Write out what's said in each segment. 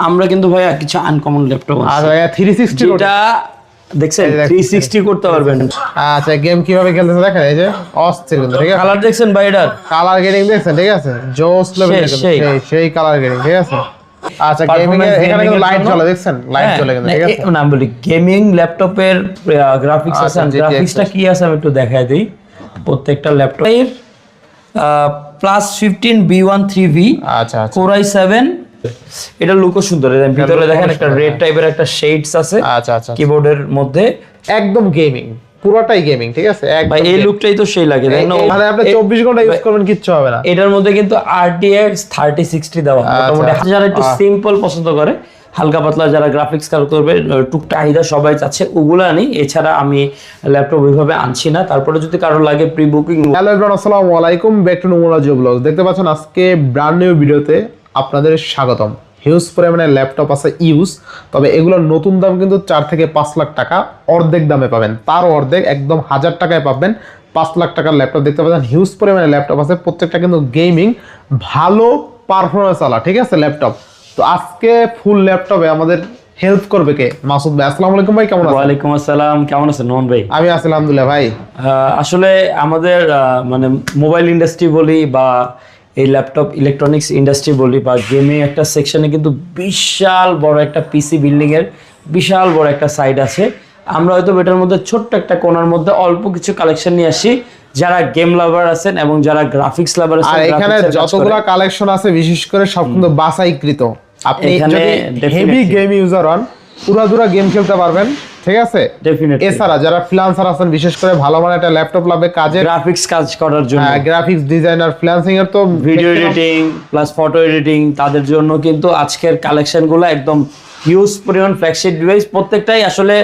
আমরা কিন্তু ভাইয়া কিছু আনকমন ল্যাপটপ আছে। আর ভাইয়া 360 যেটা দেখছেন 360 করতে পারবেন। আচ্ছা, গেম কিভাবে খেলতেছে দেখেন, এই যে অস্থির কিন্তু, ঠিক আছে। কালার দেখছেন ভাই এটার? কালার গ্রেডিং দেখছেন, ঠিক আছে, জোস লেভেল, সেই কালার গ্রেডিং, ঠিক আছে। আচ্ছা, গেমিং এর এখানে কিন্তু লাইট জ্বলে, দেখছেন, লাইট জ্বলে কিন্তু, ঠিক আছে। না বলি গেমিং ল্যাপটপের গ্রাফিক্স আছে, গ্রাফিক্সটা কি আছে আমি একটু দেখাই দেই। প্রত্যেকটা ল্যাপটপের +15 B13V, আচ্ছা আচ্ছা, Core i7। এটা লুকও সুন্দর, এর ভিতরে দেখেন একটা রেড টাইপের একটা শেডস আছে আচ্ছা আচ্ছা, কিবোর্ডের মধ্যে, একদম গেমিং, পুরোটাই গেমিং, ঠিক আছে। ভাই এই লুকটাই তো সেই লাগে, দেখেন মানে আপনি 24 ঘন্টা ইউজ করবেন কিচ্ছু হবে না। এটার মধ্যে কিন্তু RTX 3060 দেওয়া, মোটামুটি যারা একটু সিম্পল পছন্দ করে, হালকা পাতলা যারা গ্রাফিক্স কাজ করবে, টুকটাক চাহিদা সবাই চাচ্ছে, ওগুলো আনি। এছাড়া আমি ল্যাপটপ ওইভাবে আনছি না। তারপরে যদি কারো লাগে প্রি বুকিং। হ্যালো এভরিওয়ান, আসসালামু আলাইকুম, ব্যাক টু নুমুরাজিও ব্লগ। দেখতে পাচ্ছেন আজকে ব্র্যান্ড নিউ ভিডিওতে আপনাদের স্বাগতম। হিউজ পরিমাণে ল্যাপটপ আছে ইউজ, তবে এগুলোর নতুন দাম কিন্তু 4 থেকে 5 লাখ টাকা, অর্ধেক দামে পাবেন, তার অর্ধেক একদম 1000 টাকায় পাবেন 5 লাখ টাকার ল্যাপটপ। দেখতে পাচ্ছেন হিউজ পরিমাণে ল্যাপটপ আছে, প্রত্যেকটা কিন্তু গেমিং, ভালো পারফরমেন্স আলা, ঠিক আছে ল্যাপটপ। তো আজকে ফুল ল্যাপটপে আমাদের হেল্প করবে কে? মাসুদ ভাই। আসসালামু আলাইকুম ভাই, কেমন আছেন? ওয়ালাইকুম আসসালাম, কেমন আছেন নোমান ভাই? আমি আছি আলহামদুলিল্লাহ ভাই। আসলে আমাদের মানে মোবাইল ইন্ডাস্ট্রি বলি বা এই ল্যাপটপ ইলেকট্রনিক্স ইন্ডাস্ট্রি বলি বা গেমিং একটা সেকশনে কিন্তু বিশাল বড় একটা পিসি বিল্ডিং এর বিশাল বড় একটা সাইড আছে। আমরা হয়তো এটার মধ্যে ছোট্ট একটা কোণার মধ্যে অল্প কিছু কালেকশন নিয়ে আসি, যারা গেম লাভার আছেন এবং যারা গ্রাফিক্স লাভার আছেন। আর এখানে যতগুলো কালেকশন আছে বিশেষ করে সব কিন্তু বাছাইকৃত। আপনি যদি হেভি গেম ইউজার হন, পুরোদুরা গেম খেলতে পারবেন, ঠিক আছে। ডেফিনেটলি। এছাড়া যারা ফ্রিল্যান্সার আছেন, বিশেষ করে ভালো মানের একটা ল্যাপটপ লাগবে কাজে, গ্রাফিক্স কাজ করার জন্য, গ্রাফিক্স ডিজাইনার, ফ্রিল্যান্সিং এর তো video editing plus photo editing, তাদের জন্য কিন্তু আজকের কালেকশনগুলো একদম হিউজ পরিমাণ ফ্ল্যাগশিপ ডিভাইস। প্রত্যেকটাই আসলে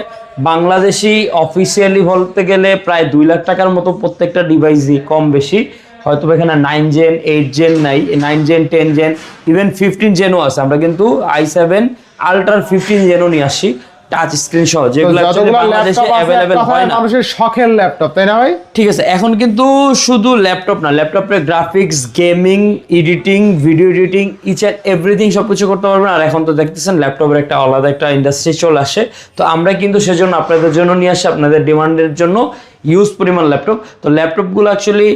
বাংলাদেশি অফিসিয়ালি বলতে গেলে প্রায় 2 লাখ টাকার মতো প্রত্যেকটা ডিভাইসই, কম বেশি। হয়তো এখানে 9 জেন 8 জেন নাই, 9 জেন 10 জেন ইভেন 15 জেনও আছে। আমরা কিন্তু i7 আলট্রা 15 জেনও নিয়ে আসি, টাচ স্ক্রিন সহ, যেগুলো বাংলাদেশে अवेलेबल হয় না। মানুষের শখের ল্যাপটপ, তাই না ভাই? ঠিক আছে, এখন কিন্তু শুধু ল্যাপটপ না, ল্যাপটপে graphics, gaming, editing, video editing, each and everything সবকিছু করতে পারবেন। আর এখন তো দেখতেছেন ল্যাপটপের একটা আলাদা একটা ইন্ডাস্ট্রি চলে আসে। তো আমরা কিন্তু সেজন্য আপনাদের জন্য নিয়ে আসি, আপনাদের ডিমান্ডের জন্য ইউজ পরিমাণ ল্যাপটপ। তো ল্যাপটপগুলো অ্যাকচুয়ালি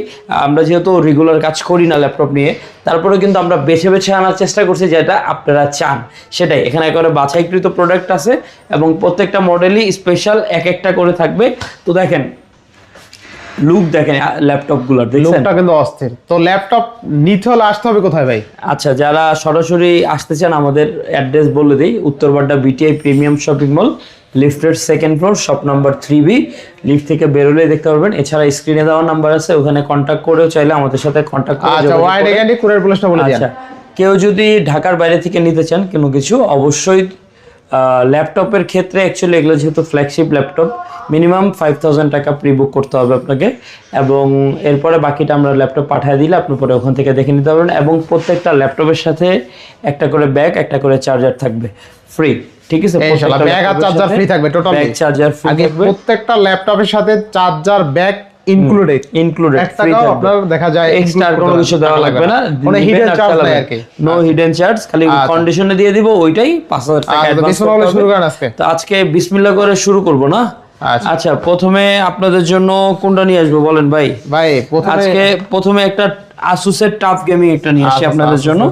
আমরা যেহেতু রেগুলার কাজ করি না ল্যাপটপ নিয়ে, তারপরে কিন্তু আমরা বেছে বেছে আনার চেষ্টা করছি যেটা আপনারা চান সেটাই। এখানে একেবারে বাছাইকৃত প্রোডাক্ট আছে এবং প্রত্যেকটা মডেলই স্পেশাল এক একটা করে থাকবে। তো দেখেন লুক, দেখেন ল্যাপটপগুলো, লুকটা কিন্তু অস্থির। তো ল্যাপটপ নিতে হলে আসতে হবে কোথায় ভাই? আচ্ছা, যারা সরাসরি আসতে চান আমাদের অ্যাড্রেস বলে দিই, Uttar Badda BTI premium shopping mall, লিফটের 2nd floor, shop number 3B। Lift থেকে বেরোলেই দেখতে পারবেন। এছাড়া স্ক্রিনে দেওয়া নাম্বার আছে, ওখানে কন্ট্যাক্ট করেও চাইলে আমাদের সাথে কন্ট্যাক্ট করে। আচ্ছা, ওয়াইড এখানে কুরিয়ার প্লেসটা বলে দিন। আচ্ছা, কেউ যদি ঢাকার বাইরে থেকে নিতে চান কোনো কিছু, অবশ্যই ল্যাপটপের ক্ষেত্রে অ্যাকচুয়ালি এগুলো যেহেতু ফ্ল্যাগশিপ ল্যাপটপ, মিনিমাম 5000 টাকা প্রি বুক করতে হবে আপনাকে, এবং এরপরে বাকিটা আমরা ল্যাপটপ পাঠিয়ে দিলে আপনি পরে ওখান থেকে দেখে নিতে পারবেন। এবং প্রত্যেকটা ল্যাপটপের সাথে একটা করে ব্যাগ, একটা করে চার্জার থাকবে ফ্রি, ঠিক আছে। ইনশাআল্লাহ ব্যাগ আর চার্জার ফ্রি থাকবে, টোটালি ব্যাগ চার্জার ফ্রি থাকবে। প্রত্যেকটা ল্যাপটপের সাথে চার্জার ব্যাগ ইনক্লুডেড ফ্রি থাকবে। আপনার দেখা যায় এক্সট্রা কোনো কিছু দেওয়া লাগবে না, কোনো হিডেন চার্জ নাই আর কি, নো হিডেন চার্জ, খালি কন্ডিশনে দিয়ে দিব ওইটাই 5000 টাকা অ্যাডভান্স করতে হবে। শুরু করেন আজকে। তো আজকে বিসমিল্লাহ করে শুরু করব না? আচ্ছা, প্রথমে আপনাদের জন্য কোনটা নিয়ে আসবো বলেন ভাই? ভাই প্রথমে একটা আসুসের টাফ গেমিং একটা নিয়ে আসি আপনাদের জন্য।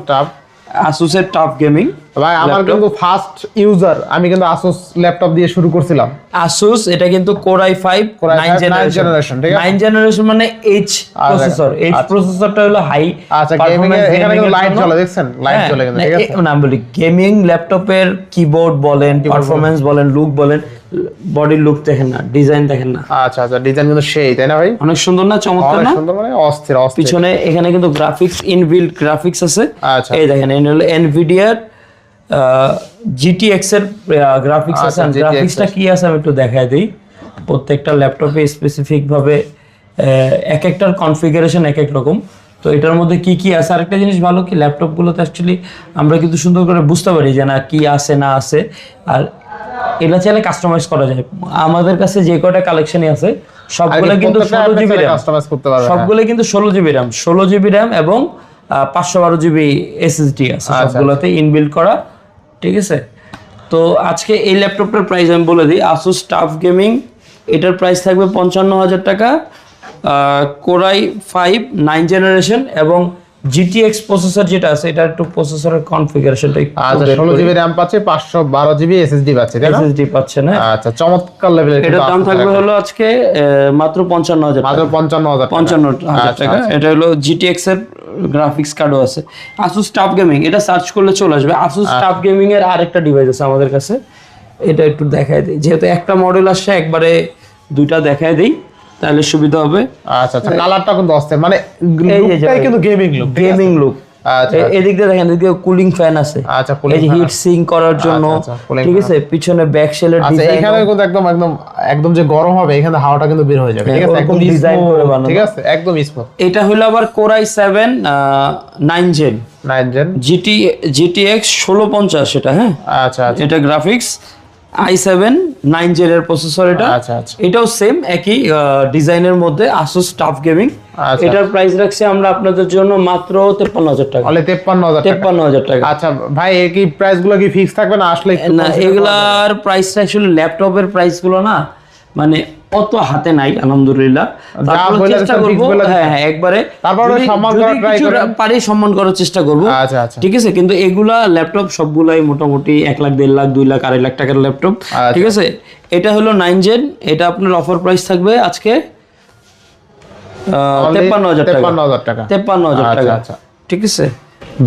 আসুসের টাফ গেমিং ভাই, আমার কিন্তু ফার্স্ট ইউজার, আমি কিন্তু আসুস ল্যাপটপ দিয়ে শুরু করছিলাম। আসুস, এটা কিন্তু Core i5 9 জেনারেশন, ঠিক আছে। 9 জেনারেশন মানে H প্রসেসর, H প্রসেসরটা হলো হাই। আচ্ছা, গেমিং এর এখানে কিন্তু লাইট জ্বলে, দেখছেন, লাইট জ্বলে কিন্তু, ঠিক আছে। না বলি গেমিং ল্যাপটপের কিবোর্ড বলেন, পারফরম্যান্স বলেন, লুক বলেন, বডি লুক দেখেন না, ডিজাইন দেখেন না। আচ্ছা আচ্ছা, ডিজাইন কিন্তু সেই, তাই না ভাই? অনেক সুন্দর না, চমৎকার না? সুন্দর মানে অস্থির অস্থির। পিছনে এখানে কিন্তু গ্রাফিক্স, ইনবিল্ট গ্রাফিক্স আছে। আচ্ছা, এই দেখেন, এই হলো Nvidia GTX এর গ্রাফিক্স আছে। গ্রাফিক্সটা কি আছে আমি একটু দেখাই দিই। প্রত্যেকটা ল্যাপটপে স্পেসিফিক ভাবে এক একটার কনফিগারেশন এক এক রকম। তো এটার মধ্যে কি কি আছে, আরেকটা জিনিস ভালো কি, ল্যাপটপগুলোতে অ্যাকচুয়ালি আমরা কিন্তু সুন্দর করে বুঝতে পারি যে না কি আছে না আছে, আর এটা চাইলে কাস্টমাইজ করা যায়। আমাদের কাছে যে কয়টা কালেকশনই আছে সবগুলো কিন্তু 16GB RAM কাস্টমাইজ করতে পারবেন। সবগুলো কিন্তু 16GB RAM এবং 512GB SSD আছে, সবগুলোতে ইনবিল্ট করা। ঠিক আছে। তো আজকে এই ল্যাপটপটার প্রাইস আমি বলে দিই, Asus টাফ গেমিং, এটার প্রাইস থাকবে 55,000 টাকা। কোরাই 5 9 জেনারেশন এবং GTX প্রসেসর যেটা আছে, এটা একটু প্রসেসরের কনফিগারেশনটা একটু আচ্ছা 16GB RAM পাচ্ছে, 512GB SSD পাচ্ছে, তাই না? SSD পাচ্ছে না। আচ্ছা চমৎকার লেভেলের। এটার দাম থাকবে হলো আজকে মাত্র 55,000 টাকা। মাত্র 55,000 55,000 টাকা। এটা হলো GTX এর গ্রাফিক্স কার্ডও আছে। Asus টাফ গেমিং, এটা সার্চ করলে চলে আসবে। Asus টাফ গেমিং এর আরেকটা ডিভাইস আছে আমাদের কাছে, এটা একটু দেখায় দিই, যেহেতু একটা মডেল আসছে একবারে দুইটা দেখায় দিই তাহলে সুবিধা হবে। আচ্ছা আচ্ছা, কালারটা কিন্তু অস্থির, মানে এই যে লুকটাই কিন্তু গেমিং লুক, গেমিং লুক। আচ্ছা এদিক দিয়ে দেখেন, এদিকে কুলিং ফ্যান আছে, আচ্ছা এই যে হিট সিঙ্ক করার জন্য, ঠিক আছে। পিছনে ব্যাক শেলের আচ্ছা, ডিজাইন, এখানে কিন্তু একদম একদম একদম যে গরম হবে এখানে হাওয়াটা কিন্তু বের হয়ে যাবে, ঠিক আছে, একদম ডিজাইন করে বানানো, ঠিক আছে, একদম স্মুথ। এটা হলো আবার কোরাই 7 9 জেন 9 জেন GTX 1650, এটা হ্যাঁ। আচ্ছা আচ্ছা এটা গ্রাফিক্স i7 9 জেন এর প্রসেসর এটা। আচ্ছা আচ্ছা, এটাও সেম একই ডিজাইনের মধ্যে Asus টাফ গেমিং। আচ্ছা। এটার প্রাইস রাখছি আমরা আপনাদের জন্য মাত্র 53,000 টাকা। অনলি 53,000 টাকা। 53,000 টাকা। আচ্ছা ভাই, এই কি প্রাইস গুলো কি ফিক্স থাকবে না আসলে একটু না, এগুলার প্রাইসটা অ্যাকচুয়ালি ল্যাপটপের প্রাইস গুলো না মানে অত হাতে নাই আলহামদুলিল্লাহ। তারপর চেষ্টা করব, হ্যাঁ হ্যাঁ একবারে, তারপরে সম্মান করার ট্রাই করব, পারি সম্মান করার চেষ্টা করব। আচ্ছা আচ্ছা, ঠিক আছে। কিন্তু এগুলা ল্যাপটপ সবগুলাই মোটামুটি 1 লাখ 1.5 লাখ 2 লাখ 2.5 লাখ টাকার ল্যাপটপ, ঠিক আছে। এটা হলো 9 জেন, এটা আপনার অফার প্রাইস থাকবে আজকে 53,000 টাকা। 53,000 টাকা, 53,000 টাকা, আচ্ছা ঠিক আছে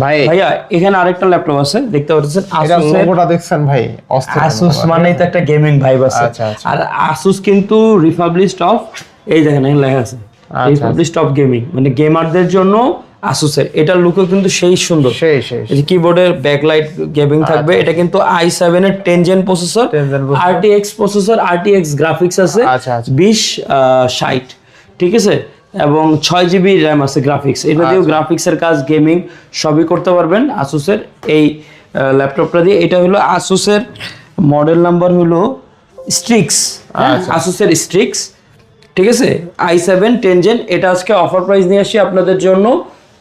ভাইয়া। এখানে আরেকটা ল্যাপটপ আছে, দেখতে পাচ্ছেন Asus এর লোগোটা দেখছেন ভাই, অস্থির। Asus মানেই তো একটা গেমিং ভাইব আছে। আচ্ছা আচ্ছা, আর Asus কিন্তু রিপাবলিশড অফ, এই দেখেন এখানে লেখা আছে রিপাবলিশড অফ গেমিং, মানে গেমারদের জন্য Asus এর। এটার লুকও কিন্তু সেই সুন্দর, সেই সেই এই যে কিবোর্ডের ব্যাকলাইট গেমিং থাকবে। এটা কিন্তু i7 এর 10 gen processor, RTX processor, RTX graphics আছে, আচ্ছা আচ্ছা 2060, ঠিক আছে। এবং 6GB র্যাম আছে গ্রাফিক্স, এটা দিয়েও গ্রাফিক্সের কাজ গেমিং সবই করতে পারবেন Asus এর এই ল্যাপটপটা দিয়ে। এটা হলো Asus এর মডেল নাম্বার হলো Strix, Asus এর Strix, ঠিক আছে। i7 10 জেন, এটা আজকে অফার প্রাইস নিয়ে আসি আপনাদের জন্য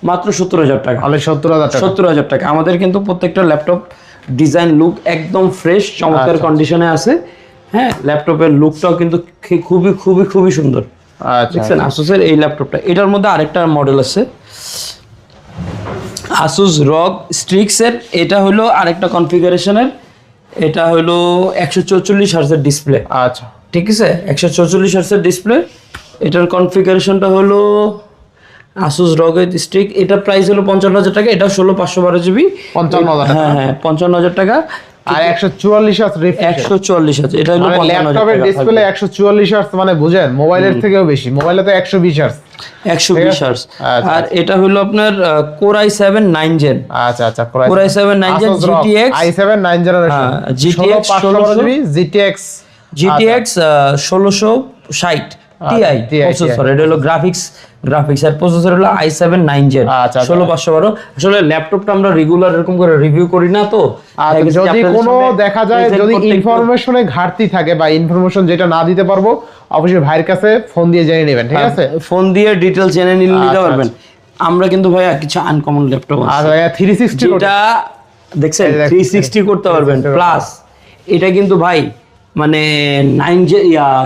মাত্র 70,000 টাকা। অনলি 70,000 টাকা। 70,000 টাকা। আমাদের কিন্তু প্রত্যেকটা ল্যাপটপ ডিজাইন লুক একদম ফ্রেশ চমৎকার কন্ডিশনে আছে, হ্যাঁ। ল্যাপটপের লুকটাও কিন্তু খুবই খুবই খুবই সুন্দর। আচ্ছা, দেখছেন Asus এর এই ল্যাপটপটা, এটার মধ্যে আরেকটা মডেল আছে Asus ROG Strix এর, এটা হলো আরেকটা কনফিগারেশনের, এটা হলো 144 হার্টজের ডিসপ্লে, আচ্ছা ঠিক আছে। 144 হার্টজের ডিসপ্লে, এটার কনফিগারেশনটা হলো Asus ROG Strix, এটা প্রাইস হলো 55,000 টাকা। এটা 16/512GB, 55,000 টাকা, হ্যাঁ হ্যাঁ 55,000 টাকা। আর 144 হার্জ রিফ্রেশ, 144 হার্জ, এটা হলো মানে 55,000 ল্যাপটপের টাকা। ডিসপ্লে 144 হার্জ, মানে বুঝেন মোবাইলের থেকেও বেশি, মোবাইলে তো 120 হার্জ। 120 হার্জ। আচ্ছা, আর এটা হলো আপনার কোরাই 7 9 জেন, আচ্ছা আচ্ছা, core i 7 9 gen GTX i7 9 generation, GTX 16GB GTX 1660 Ti TI processor. এটা হলো গ্রাফিক্স আর প্রসেসর হলো i7 9 জেন 16512। আসলে ল্যাপটপটা আমরা রেগুলার এরকম করে রিভিউ করি না, তো যদি কোনো দেখা যায় যদি ইনফরমেশনে ঘাটতি থাকে বা ইনফরমেশন যেটা না দিতে পারবো, অবশ্যই ভাইয়ের কাছে ফোন দিয়ে জেনে নেবেন, ঠিক আছে। ফোন দিয়ে ডিটেইলস জেনে নিতে পারবেন। আমরা কিন্তু ভাইয়া কিছু আনকমন ল্যাপটপ আছে, আর 360 যেটা দেখছেন 360 করতে পারবেন প্লাস। এটা কিন্তু ভাই মানে 9 জেন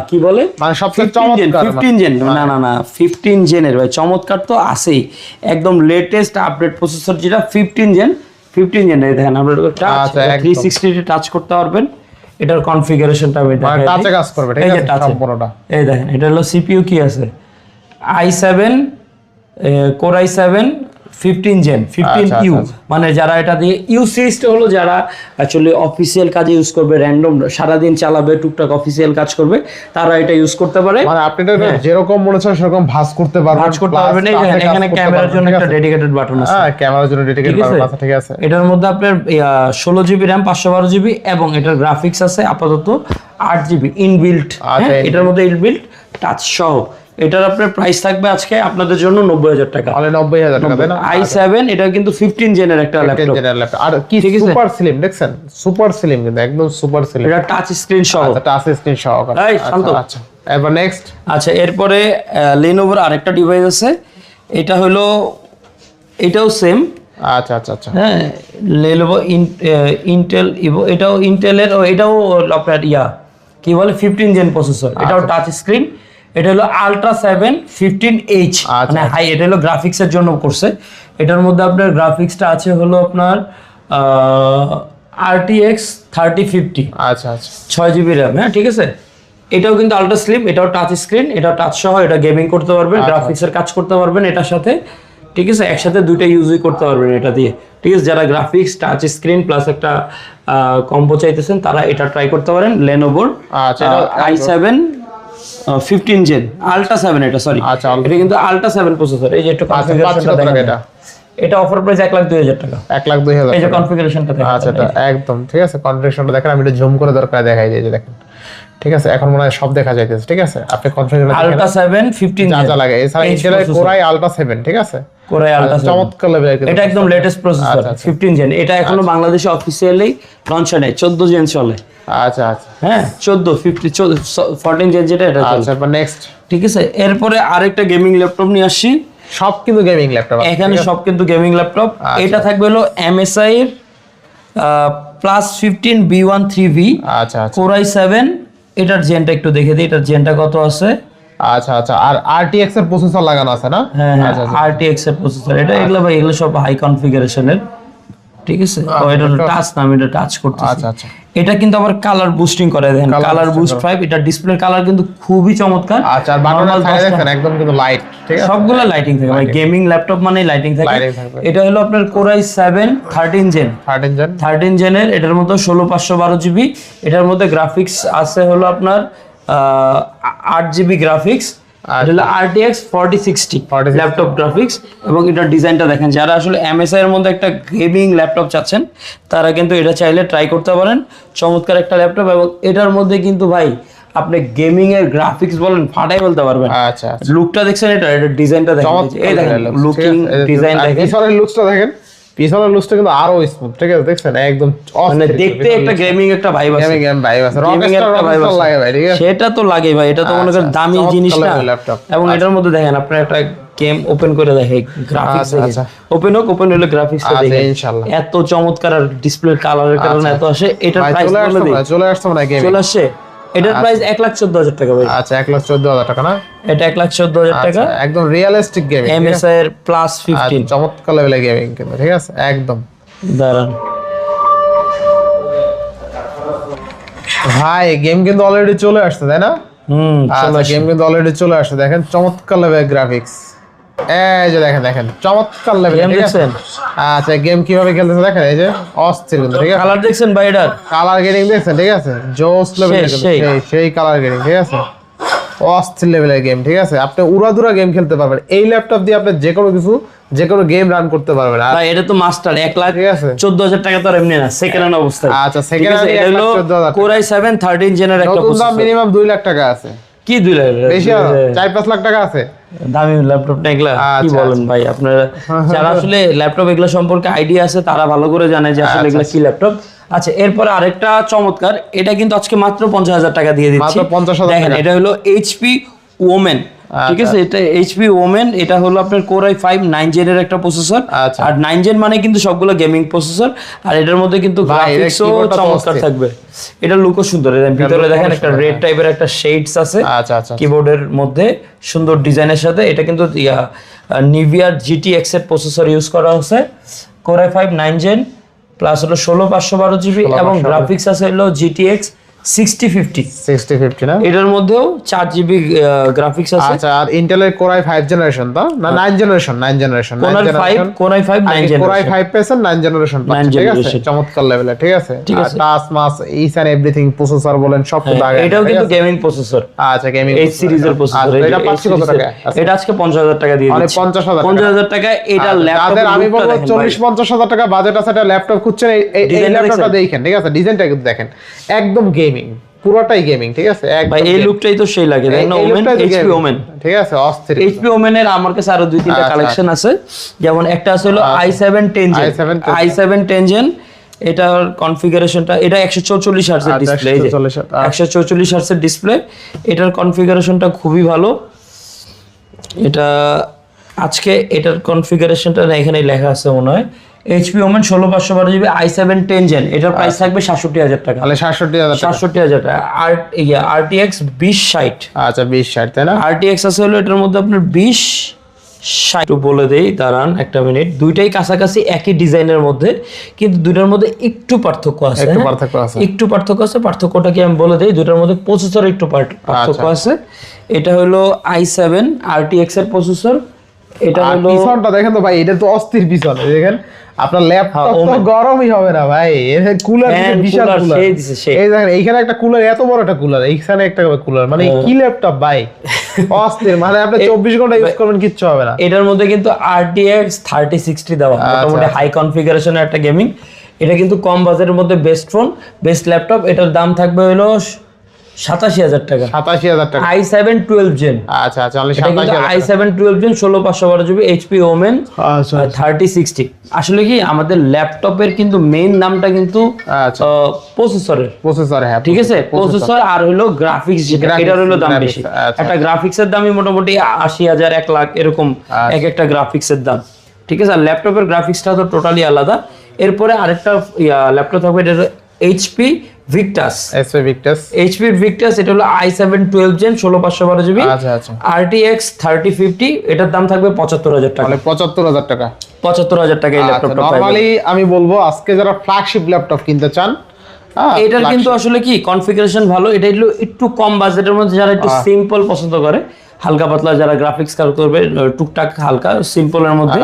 কি বলে, মানে সবচেয়ে চমৎকার 15 জেন, না না না 15 জেনের ভাই চমৎকার তো আছেই, একদম লেটেস্ট আপডেট প্রসেসর যেটা 15 জেন এই দেখেন আপনারা টাচ 360 তে টাচ করতে পারবেন। এটার কনফিগারেশনটা আমি দেখাই, টাচে কাজ করবে, ঠিক আছে সম্পূর্ণটা। এই দেখেন এটা হলো সিপিইউ কি আছে, i7 core i7 15 gen 15U, মানে যারা এটা দিয়ে ইউ সিরিজটা হলো যারা অ্যাকচুয়ালি অফিসিয়াল কাজে ইউজ করবে, র্যান্ডম সারাদিন চালাবে, টুকটাক অফিসিয়াল কাজ করবে, তারা এটা ইউজ করতে পারে। মানে আপনি এটা যেরকম মনে হচ্ছে সেরকম ভাঁজ করতে পারবেন, এখানে ক্যামেরার জন্য একটা ডেডিকেটেড বাটন আছে, হ্যাঁ ক্যামেরার জন্য ডেডিকেটেড বাটন আছে, ঠিক আছে। এটার মধ্যে আপনার 16GB RAM 512GB এবং এটার গ্রাফিক্স আছে আপাতত 8GB ইনবিল্ট, এটার মধ্যে ইনবিল্ট টাচ সহ। এটার আপনার প্রাইস থাকবে আজকে আপনাদের জন্য 90,000 টাকা। 90,000 টাকা, তাই না? i7 এটা কিন্তু 15 জেনের একটা ল্যাপটপ, আর কি সুপার স্লিম, দেখছেন সুপার স্লিম, কিন্তু একদম সুপার স্লিম, এটা টাচ স্ক্রিন সহ, টাচ স্ক্রিন সহ। আচ্ছা এবার নেক্সট, আচ্ছা এরপরে Lenovoর আরেকটা ডিভাইস আছে, এটা হলো এটাও সেম আচ্ছা আচ্ছা আচ্ছা হ্যাঁ Lenovo ইন্টেল ইভো, এটাও ইন্টেলের, এটাও আপনার কি বলে 15 জেন প্রসেসর, এটাও টাচ স্ক্রিন। এটা হলো আলট্রা 7 15H, মানে হাই, এটা হলো গ্রাফিক্সের জন্য করছে। এটার মধ্যে আপনার গ্রাফিক্সটা আছে হলো আপনার RTX 3050, আচ্ছা আচ্ছা 6GB র্যাম। হ্যাঁ ঠিক আছে, এটাও কিন্তু আলট্রা স্লিম, এটাও টাচ স্ক্রিন, এটাও টাচ সহ, এটা গেমিং করতে পারবেন, গ্রাফিক্সের কাজ করতে পারবেন এটার সাথে। ঠিক আছে, একসাথে দুইটা ইউজই করতে পারবেন এটা দিয়ে। ঠিক আছে, যারা গ্রাফিক্স টাচ স্ক্রিন প্লাস একটা কম্বো চাইতেছেন তারা এটা ট্রাই করতে পারেন লেনোভোর আচ্ছা i7 15 জেন আলট্রা 7, এটা সরি আচ্ছা এটা কিন্তু আলট্রা 7 প্রসেসর। এই যে একটু কনফিগারেশনটা দেখেন, এটা অফার প্রাইস 1,02,000 টাকা, 1,02,000 এই যে কনফিগারেশনটা দেখেন। আচ্ছা এটা একদম ঠিক আছে, কনফিগারেশনটা দেখেন, আমি একটু জুম করে দরকার দেখাই দিই, যে দেখেন ঠিক আছে, এখন মনে হয় সব দেখা যাইতেছে। ঠিক আছে, আপনি কনফিগারেশন আলট্রা 7 15 যা যা লাগে, এছাড়া ইন্টেলের কোরাই আলট্রা 7, ঠিক আছে, কোরাই আলট্রা 7 চমৎকার লেভেলের, এটা একদম লেটেস্ট প্রসেসর 15 জেন। এটা এখনো বাংলাদেশে অফিসিয়ালি লঞ্চ হয় নাই, 14 জেন চলে। আচ্ছা আচ্ছা হ্যাঁ 14 জেন যেটা এটা চলে। আচ্ছা নেক্সট, ঠিক আছে, এরপরে আরেকটা গেমিং ল্যাপটপ নিয়ে আসছি। সব কিন্তু গেমিং ল্যাপটপ, এখানে সব কিন্তু গেমিং ল্যাপটপ। এটা থাকবে হলো MSI এর প্লাস 15 B13V আচ্ছা আচ্ছা Core i7, এটার জেনটা একটু দেখে দিই, এটার জেনটা কত আছে। আচ্ছা আচ্ছা আর RTX এর প্রসেসর লাগানো আছে না? হ্যাঁ RTX এর প্রসেসর, এটা এগুলো ভাই এগুলো সব হাই কনফিগারেশনের। ঠিক আছে, এটা টাচ না, আমি এটা টাচ করতেছি। আচ্ছা আচ্ছা এটা কিন্তু আবার কালার বুস্টিং করে, দেখেন কালার বুস্ট 5, এটা ডিসপ্লে কালার কিন্তু খুবই চমৎকার। আচ্ছা আর বাটনের সাইজ দেখেন একদম কিন্তু লাইট, ঠিক আছে, সবগুলো লাইটিং থাকে ভাই, গেমিং ল্যাপটপ মানে লাইটিং থাকে। এটা হলো আপনার Core i7 13 জেন 13 জেনের, এটার মধ্যে 16512GB, এটার মধ্যে গ্রাফিক্স আছে হলো আপনার 8GB গ্রাফিক্স। এটা হলো RTX 4060 ল্যাপটপ গ্রাফিক্স, এবং এটার ডিজাইনটা দেখেন। যারা আসলে MSI এর মধ্যে একটা গেমিং ল্যাপটপ চাচ্ছেন তারা কিন্তু এটা চাইলে ট্রাই করতে পারেন, চমৎকার একটা ল্যাপটপ। এবং এটার মধ্যে কিন্তু ভাই আপনি গেমিং এর গ্রাফিক্স বলেন ফাটাই বলতে পারবেন। আচ্ছা লুকটা দেখছেন, এটা ডিজাইনটা দেখেন, এই দেখেন লুকিং ডিজাইন দেখেন, পিছনের লুকসটা দেখেন, পিছনের লুকসটা কিন্তু আরো স্মুথ, ঠিক আছে, দেখছেন একদম মানে দেখতে একটা গেমিং একটা ভাইব আছে, গেমিং ভাইব আছে, রকস্টার লাগে ভাই, ঠিক আছে, সেটা তো লাগে ভাই, এটা তো মনে করেন দামি জিনিস না। এবং এটার মধ্যে দেখেন আপনার একটা গেম ওপেন করে দেখে গ্রাফিক্স ওপেন হলে গ্রাফিক্সটা দেখেন ইনশাআল্লাহ এত চমৎকার, আর ডিসপ্লের কালারের কারণে এত আসে। এটার প্রাইস চলে আসছে মানে গেম চলে আসছে, এটার প্রাইস 1,14,000 টাকা ভাই। আচ্ছা 1,14,000 টাকা না, এটা 1,14,000 টাকা, একদম রিয়েলিস্টিক গেমিং, MSI এর প্লাস 15, চমৎকার লেভেলের গেমিং কিন্তু, ঠিক আছে একদম। দাঁড়ান ভাই গেম কিন্তু অলরেডি চলে আসছে, তাই না? আচ্ছা গেম কিন্তু অলরেডি চলে আসছে, দেখেন চমৎকার লেভেলের গ্রাফিক্স, এই যে দেখেন চমৎকার লেভেলের, ঠিক আছে। আচ্ছা গেম কিভাবে খেলতেছে দেখেন, এই যে অস্থির কিন্তু, ঠিক আছে, কালার দেখছেন ভাই, এটার কালার গ্রেডিং দেখছেন, ঠিক আছে, জোস লেভেলের, সেই কালার গ্রেডিং, ঠিক আছে, অস্থির লেভেলের গেম, ঠিক আছে। আপনি উড়াধুরা গেম খেলতে পারবেন এই ল্যাপটপ দিয়ে, আপনি যে কোনো গেম রান করতে পারবেন। আর ভাই এটা তো মাস্টার 1,14,000 টাকা তো আর এমনি না, সেকেন্ড হ্যান্ড অবস্থায়। আচ্ছা সেকেন্ড হ্যান্ড এটা হলো Core i7 13 জেনের একটা প্রসেসর, মিনিমাম 2 লাখ টাকা আছে, কি 2 লাখ বেশি 4-5 লাখ টাকা আছে দামি ল্যাপটপ না এগুলা। কি বলেন ভাই আপনারা, যারা আসলে ল্যাপটপ এগুলা সম্পর্কে আইডিয়া আছে তারা ভালো করে জানে যে আসলে এগুলা কি ল্যাপটপ। আচ্ছা এরপরে আরেকটা চমৎকার, এটা কিন্তু আজকে মাত্র 50,000 টাকা দিয়ে দিচ্ছি, মাত্র 50,000 দেখেন, এটা হলো HP Omen, ঠিক আছে, এটা HP Omen, এটা হলো আপনার Core i5 9 জেনের একটা প্রসেসর। আর 9 জেন মানে কিন্তু সবগুলো গেমিং প্রসেসর, আর এটার মধ্যে কিন্তু গ্রাফিক্সও চমৎকার থাকবে। এটা লুকও সুন্দর, ভিতরে দেখেন একটা রেড টাইপের একটা শেডস আছে কিবোর্ডের মধ্যে, সুন্দর ডিজাইনের সাথে। এটা কিন্তু Nvidia GTX এর প্রসেসর ইউজ করা হচ্ছে, Core i5 9 জেন প্লাস হলো 16512GB, এবং গ্রাফিক্স আছে হলো GTX 6050 না, এটার মধ্যেও 4GB গ্রাফিক্স আছে। আচ্ছা আর ইন্টেলের Core i5 জেনারেশন তো না, 9 generation Core i5 9 generation, Core i5 পেছেন 9 জেনারেশন, ঠিক আছে, চমৎকার লেভেলে, ঠিক আছে, টাচ মাস ইচ এন্ড এভরিথিং, প্রসেসর বলেন সব কিছু আগে, এটাও কিন্তু গেমিং প্রসেসর। আচ্ছা গেমিং এই সিরিজের প্রসেসর, এটা পাচ্ছি কত টাকা? এটা আজকে 50,000 টাকা দিয়ে দিচ্ছি, 50,000 টাকা। এটা ল্যাপটপ আমি বলবো 40-50,000 টাকা বাজেট আছে, এটা ল্যাপটপ খুঁজছেন, এই ল্যাপটপটা দেখেন, ঠিক আছে, ডিজাইনটা কিন্তু দেখেন একদম গেমিং, পুরোটাই গেমিং, ঠিক আছে, ভাই এই লুকটাই তো সেই লাগে, দেখেন ওমেন, HP ওমেন, ঠিক আছে, অস্থির। HP ওমেন এর আমার কাছে আরো 2-3টা কালেকশন আছে, যেমন একটা আছে হলো i7 10 জেন, এটার কনফিগারেশনটা, এটা 144 হার্টজ এর ডিসপ্লে, 144 হার্টজ এর ডিসপ্লে, এটার কনফিগারেশনটা খুবই ভালো। এটা আজকে এটার কনফিগারেশনটা এখানে লেখা আছে মনে হয়, HP Omen 16512 GB i7 10 gen, এটার প্রাইস থাকবে 67000 টাকা। তাহলে 67000 টাকা। 67000 টাকা। আর RTX 2060, আচ্ছা 2060 তাই না? RTX আছে হলো এটার মধ্যে আপনার 2060, একটু বলে দেই দাঁড়ান একটা মিনিট। দুইটাই কাছাকাছি একই ডিজাইনের মধ্যে, কিন্তু দুইটার মধ্যে একটু পার্থক্য আছে। একটু পার্থক্য আছে। একটু পার্থক্য আছে, পার্থক্যটা কি আমি বলে দেই। দুইটার মধ্যে প্রসেসর একটু পার্থক্য আছে। এটা হলো i7 RTX এর প্রসেসর, এটা হলো পিছনটা দেখেন তো ভাই, এটা তো অস্থির পিছন। দেখেন আপনার ল্যাপটপ তো গরমই হবে না ভাই, এর কুলার বিশাল কুলার। এই দেখেন এইখানে একটা কুলার, এত বড় একটা কুলার, এইখানে একটা কুলার, মানে কি ল্যাপটপ ভাই, অস্থির। মানে আপনি 24 ঘন্টা ইউজ করবেন কিচ্ছু হবে না। এটার মধ্যে কিন্তু RTX 3060 দেওয়া, মোটামুটি হাই কনফিগারেশনের একটা গেমিং। এটা কিন্তু কম বাজেটের মধ্যে বেস্ট ফোন, বেস্ট ল্যাপটপ। এটার দাম থাকবে হলো 87000 টাকা। 87000 টাকা। i7 12 gen. আচ্ছা আচ্ছা, অনলি এটা কিন্তু 87000 i7 12 gen 16512 GB HP women 3060। আসলে কি আমাদের ল্যাপটপের কিন্তু মেইন নামটা কিন্তু প্রসেসর। হ্যাঁ ঠিক আছে, প্রসেসর আর হলো গ্রাফিক্স, এটার হলো দাম বেশি। একটা গ্রাফিক্সের দামই মোটামুটি 80000 1 লাখ এরকম এক একটা গ্রাফিক্সের দাম। ঠিক আছে, আর ল্যাপটপের গ্রাফিক্সটা তো টোটালি আলাদা। এরপরে আরেকটা ল্যাপটপ থাকবে, এটা HP Victus। HP Victus, এটা হলো i7 12 জেন 16512 জিবি। আচ্ছা আচ্ছা। RTX 3050, এটার দাম থাকবে 75000 টাকা। 75000 টাকা। 75000 টাকা এই ল্যাপটপটা পাবেন। নরমালি আমি বলবো আজকে যারা ফ্ল্যাগশিপ ল্যাপটপ কিনতে চান, এটার কিন্তু আসলে কি কনফিগারেশন ভালো। এটা হলো একটু কম বাজেটের মধ্যে, যারা একটু সিম্পল পছন্দ করে, হালকা পাতলা যারা গ্রাফিক্স কাজ করবে, টুকটাক হালকা সিম্পলের মধ্যে,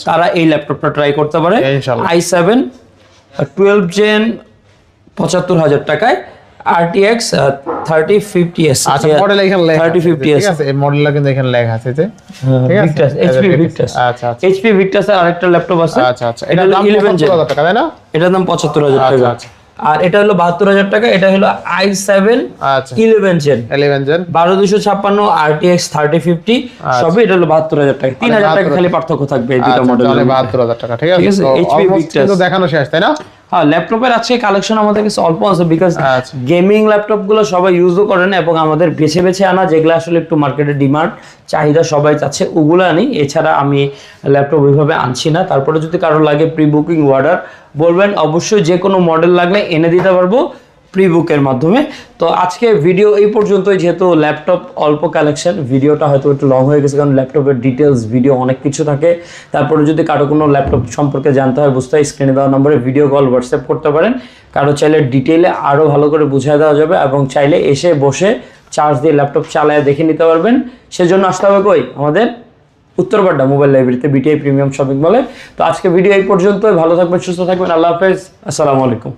তারা এই ল্যাপটপটা ট্রাই করতে পারে। i7 12 জেন 75000 টাকায়, RTX 3050s। আচ্ছা, মডেল এখানে লেখা আছে 3050s, ঠিক আছে, এই মডেলটা কিন্তু এখানে লেখা আছে যে Victus, HP Victus। আচ্ছা আচ্ছা। HP Victus এর আরেকটা ল্যাপটপ আছে। আচ্ছা আচ্ছা, এটা দাম 75000 টাকা তাই না? এটার দাম 75000 টাকা। আর এটা হলো 72000 টাকা। এটা হলো i7 11 জেন 12256 RTX 3050, সবই এটা হলো 72000 টাকা। 3000 টাকা খালি পার্থক্য থাকবে এই দুটো মডেলের। 72000 টাকা, ঠিক আছে। HP Victus তো দেখানো শেষ তাই না? হ্যাঁ, ল্যাপটপের আজকে কালেকশন আমাদের কাছে অল্প আছে, বিকজ গেমিং ল্যাপটপ গুলো সবাই ইউজও করে না, এবং আমাদের বেছে বেছে আনা যেগুলো আসলে একটু মার্কেটে ডিমান্ড চাহিদা সবাই চাচ্ছে ওগুলো আনি। এছাড়া আমি ল্যাপটপ ওইভাবে আনছি না। তারপরে যদি কারো লাগে প্রি বুকিং অর্ডার বলবেন, অবশ্যই যে কোনো মডেল লাগলে এনে দিতে পারবো প্রি বুকের মাধ্যমে। তো আজকে ভিডিও এই পর্যন্তই, যেহেতু ল্যাপটপ অল্প কালেকশন, ভিডিওটা হয়তো একটু লং হয়ে গেছে, কারণ ল্যাপটপের ডিটেলস ভিডিও অনেক কিছু থাকে। তারপরে যদি কারো কোনো ল্যাপটপ সম্পর্কে জানতে হয়, বুঝতে হয়, স্ক্রিনে দেওয়া নম্বরে ভিডিও কল হোয়াটসঅ্যাপ করতে পারেন। কারো চাইলে ডিটেইলে আরও ভালো করে বুঝিয়ে দেওয়া যাবে, এবং চাইলে এসে বসে চার্জ দিয়ে ল্যাপটপ চালায় দেখে নিতে পারবেন। সেজন্য আসতে হবে কই? আমাদের উত্তরপাড্ডা মোবাইল লাইব্রেরিতে, বিটিআই প্রিমিয়াম শপিং মলে। তো আজকে ভিডিও এই পর্যন্তই। ভালো থাকবেন, সুস্থ থাকবেন। আল্লাহ হাফেজ, আসসালামু আলাইকুম।